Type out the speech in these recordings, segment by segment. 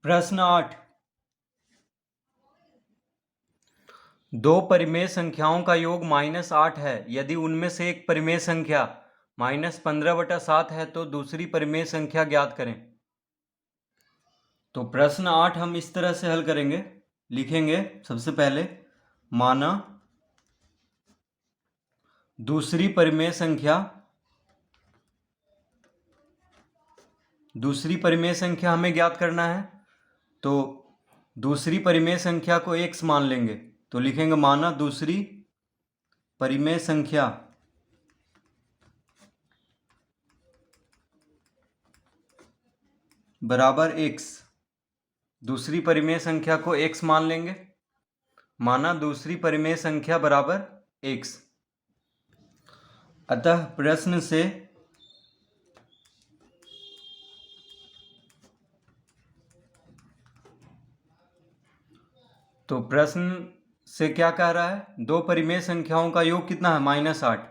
प्रश्न 8। दो परिमेय संख्याओं का योग -8 है। यदि उनमें से एक परिमेय संख्या -15/7 है तो दूसरी परिमेय संख्या ज्ञात करें। तो प्रश्न 8 हम इस तरह से हल करेंगे, लिखेंगे सबसे पहले माना दूसरी परिमेय संख्या हमें ज्ञात करना है। तो दूसरी परिमेय संख्या को x मान लेंगे, तो लिखेंगे माना दूसरी परिमेय संख्या बराबर x। दूसरी परिमेय संख्या को x मान लेंगे, माना दूसरी परिमेय संख्या बराबर x। अतः प्रश्न से क्या कह रहा है, दो परिमेय संख्याओं का योग कितना है, -8।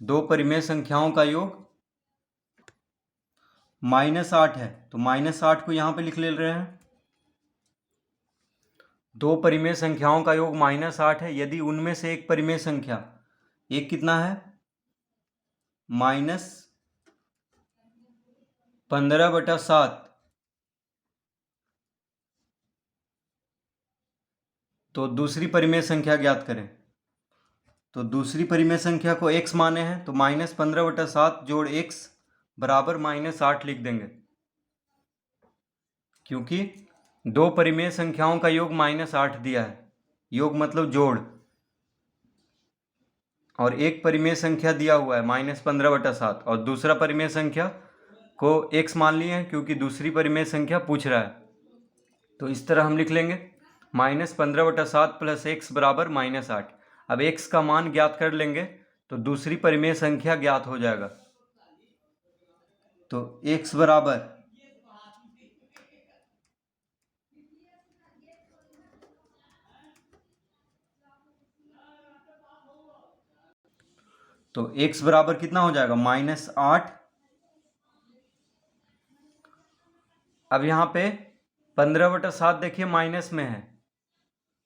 दो परिमेय संख्याओं का योग -8 है, तो -8 को यहां पे लिख ले रहे हैं। दो परिमेय संख्याओं का योग -8 है यदि उनमें से एक परिमेय संख्या, एक कितना है, -15/7। तो दूसरी परिमेय संख्या ज्ञात करें। तो दूसरी परिमेय संख्या को x माने हैं, तो -15/7 जोड़ x बराबर -8 लिख देंगे, क्योंकि दो परिमेय संख्याओं का योग -8 दिया है, योग मतलब जोड़, और एक परिमेय संख्या दिया हुआ है -15/7 और दूसरा परिमेय संख्या को x मान लिए हैं क्योंकि दूसरी परिमेय संख्या पूछ रहा है। तो इस तरह हम लिख लेंगे -15/7 + x बराबर -8। अब x का मान ज्ञात कर लेंगे तो दूसरी परिमेय संख्या ज्ञात हो जाएगा। तो x बराबर कितना हो जाएगा, -8। अब यहाँ पे 15/7 देखिए माइनस में है,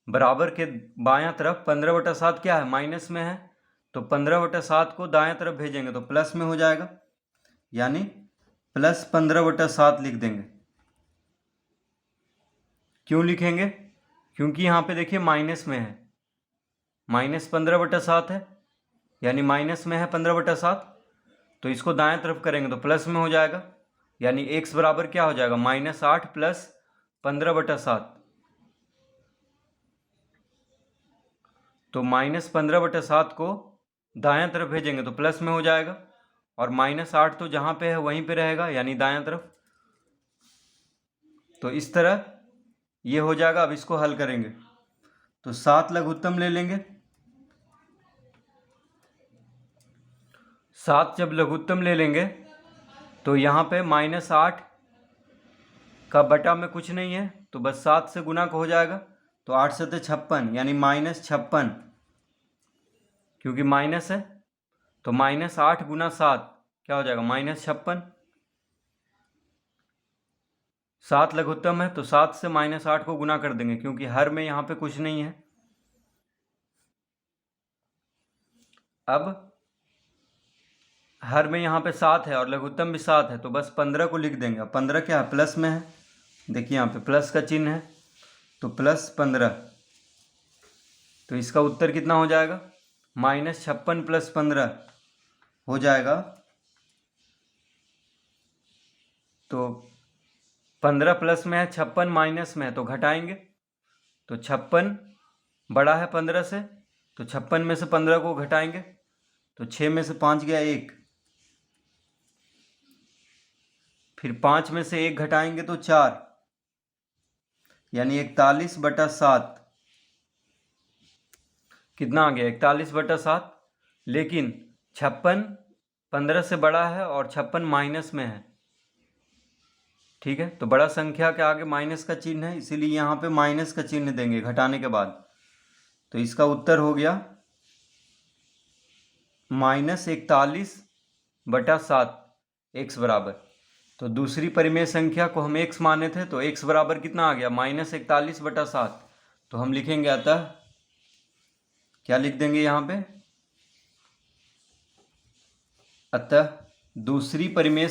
बराबर के बायां तरफ 15/7 क्या है, माइनस में है, तो 15/7 को दायां तरफ भेजेंगे तो प्लस में हो जाएगा, यानी +15/7 लिख देंगे। क्यों लिखेंगे, क्योंकि यहाँ पे देखिए माइनस में है, -15/7 है, यानी माइनस में है 15/7, तो इसको दाएं तरफ करेंगे तो प्लस में हो जाएगा, यानी x बराबर क्या हो जाएगा, -8 + 15/7। तो -15/7 को दायां तरफ भेजेंगे तो प्लस में हो जाएगा, और -8 तो जहाँ पे है वहीं पे रहेगा, यानी दायां तरफ। तो इस तरह ये हो जाएगा। अब इसको हल करेंगे तो 7 लघुत्तम ले लेंगे। 7 जब लघुत्तम ले लेंगे तो यहाँ पे -8 का बटा में कुछ नहीं है, तो बस 7 से गुना का हो जाएगा, तो 8 × 7 = 56, यानी -56, क्योंकि माइनस है तो -8 × 7 क्या हो जाएगा, -56। 7 लघुत्तम है तो 7 से -8 को गुना कर देंगे, क्योंकि हर में यहाँ पे कुछ नहीं है। अब हर में यहाँ पे 7 है और लघुत्तम भी 7 है, तो बस 15 को लिख देंगे। अब 15 क्या है, प्लस में है, देखिए यहाँ पे प्लस का चिन्ह है, तो +15। तो इसका उत्तर कितना हो जाएगा, -56 + 15 हो जाएगा। तो 15 प्लस में है, 56 माइनस में है, तो घटाएंगे, तो 56 बड़ा है 15 से, तो 56 में से 15 को घटाएंगे, तो 6 में से 5 गया 1, फिर 5 में से 1 घटाएंगे तो 4, यानी 41/7। कितना आ गया, 41/7। लेकिन 56 15 से बड़ा है और 56 माइनस में है, ठीक है, तो बड़ा संख्या के आगे माइनस का चिन्ह है, इसीलिए यहाँ पे माइनस का चिन्ह देंगे घटाने के बाद। तो इसका उत्तर हो गया -41/7, x बराबर। तो दूसरी परिमेय संख्या को हम x माने थे, तो x बराबर कितना आ गया, -41/7। तो हम लिखेंगे अतः, क्या लिख देंगे यहाँ पे, अतः दूसरी परिमेय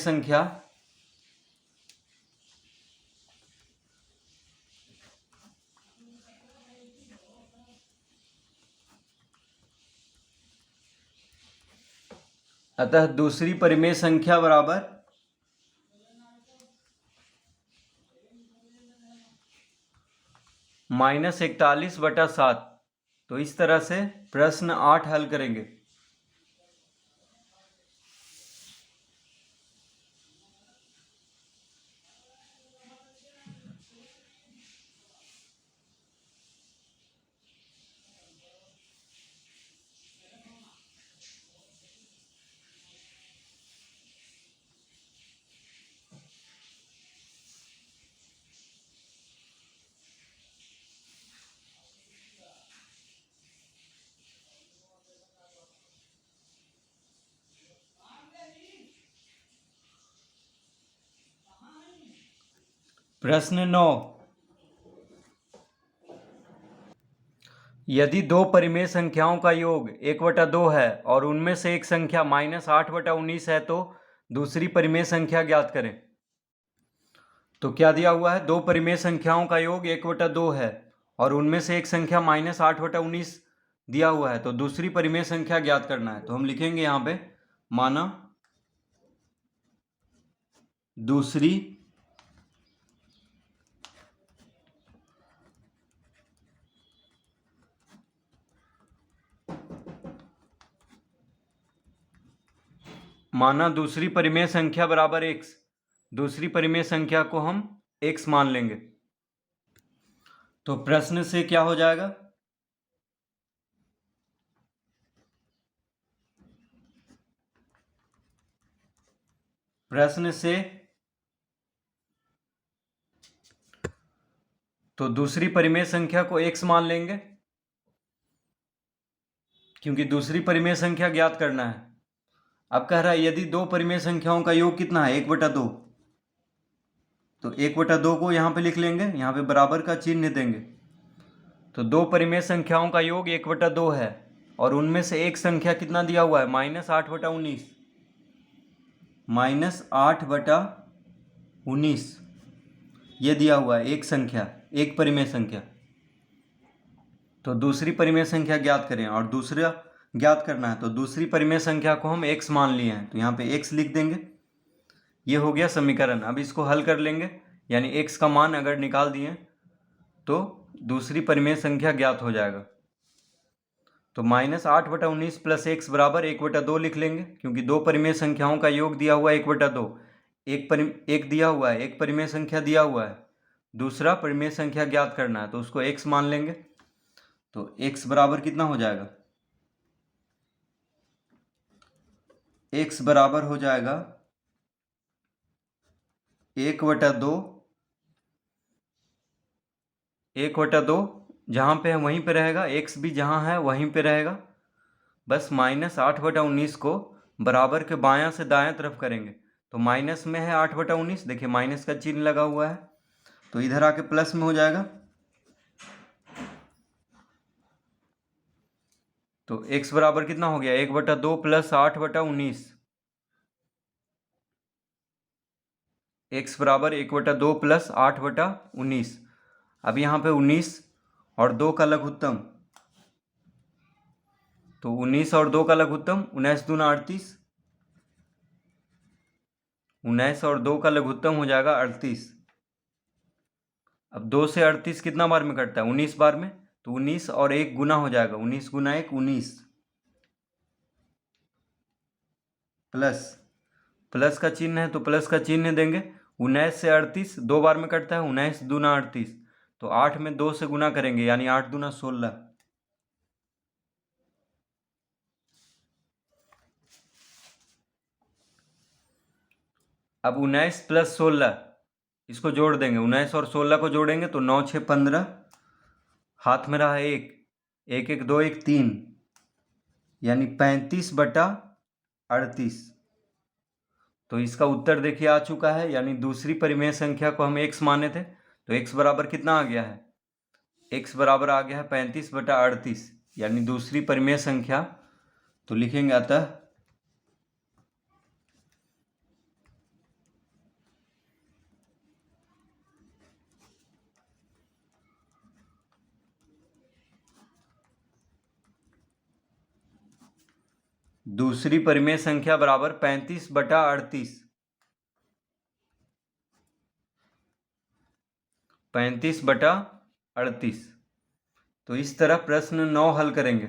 संख्या बराबर -41/7। तो इस तरह से प्रश्न 8 हल करेंगे। प्रश्न 9, यदि दो परिमेय संख्याओं का योग 1/2 है और उनमें से एक संख्या -8/19 है, तो दूसरी परिमेय संख्या ज्ञात करें। तो क्या दिया हुआ है, दो परिमेय संख्याओं का योग 1/2 है और उनमें से एक संख्या -8/19 दिया हुआ है, तो दूसरी परिमेय संख्या ज्ञात करना है। तो हम लिखेंगे यहाँ पे, माना दूसरी परिमेय संख्या बराबर x। दूसरी परिमेय संख्या को हम x मान लेंगे। तो प्रश्न से क्या हो जाएगा, प्रश्न से तो दूसरी परिमेय संख्या को x मान लेंगे, क्योंकि दूसरी परिमेय संख्या ज्ञात करना है। अब कह रहा है यदि दो परिमेय संख्याओं का योग कितना है, 1/2। तो 1/2 को यहाँ पे लिख लेंगे, यहाँ पे बराबर का चिन्ह देंगे। तो दो परिमेय संख्याओं का योग 1/2 है और उनमें से एक संख्या कितना दिया हुआ है, -8/19। -8/19 ये दिया हुआ है, एक संख्या, एक परिमेय संख्या। तो दूसरी परिमेय संख्या ज्ञात करें और दूसरा ज्ञात करना है। तो दूसरी परिमेय संख्या को हम x मान लिए हैं, तो यहाँ पे x लिख देंगे। ये हो गया समीकरण। अब इसको हल कर लेंगे, यानी x का मान अगर निकाल दिए तो दूसरी परिमेय संख्या ज्ञात हो जाएगा। तो -8/19 + x बराबर 1/2 लिख लेंगे, क्योंकि दो परिमेय संख्याओं का योग दिया हुआ है 1/2। एक दिया हुआ है, एक परिमेय संख्या दिया हुआ है, दूसरा परिमेय संख्या ज्ञात करना है, तो उसको x मान लेंगे। तो x बराबर कितना हो जाएगा, x बराबर हो जाएगा 1/2। 1/2 जहाँ पे है वहीं पे रहेगा, x भी जहाँ है वहीं पे रहेगा। बस -8/19 को बराबर के बायां से दायां तरफ करेंगे। तो माइनस में है 8/19, देखिए माइनस का चिन्ह लगा हुआ है, तो इधर आके प्लस में हो जाएगा। तो x बराबर कितना हो गया, 1/2 + 8/19। x बराबर 1/2 + 8/19। अब यहाँ पे 19 और 2 का लघुत्तम, तो 19 और 2 का लघुत्तम 19 दूना 38। 19 और 2 का लघुत्तम हो जाएगा 38। अब 2 से 38 कितना बार में कटता है, 19 बार में। तो 19 और 1 गुना हो जाएगा, 19 गुना 1 19, प्लस का चिन्ह है तो प्लस का चिन्ह देंगे। 19 से 38 2 बार में कटता है, 19 दूना 38। तो 8 में 2 से गुना करेंगे, यानी 8 दूना 16। अब 19 + 16 इसको जोड़ देंगे, 19 और 16 को जोड़ेंगे तो 9 6 15, हाथ में रहा 1, 1 1 2 1 3, यानी 35/38। तो इसका उत्तर देखिए आ चुका है, यानी दूसरी परिमेय संख्या को हम x माने थे, तो x बराबर कितना आ गया है, x बराबर आ गया है 35/38, यानी दूसरी परिमेय संख्या। तो लिखेंगे अतः दूसरी परिमेय संख्या बराबर 35/38, 35/38। तो इस तरह प्रश्न 9 हल करेंगे।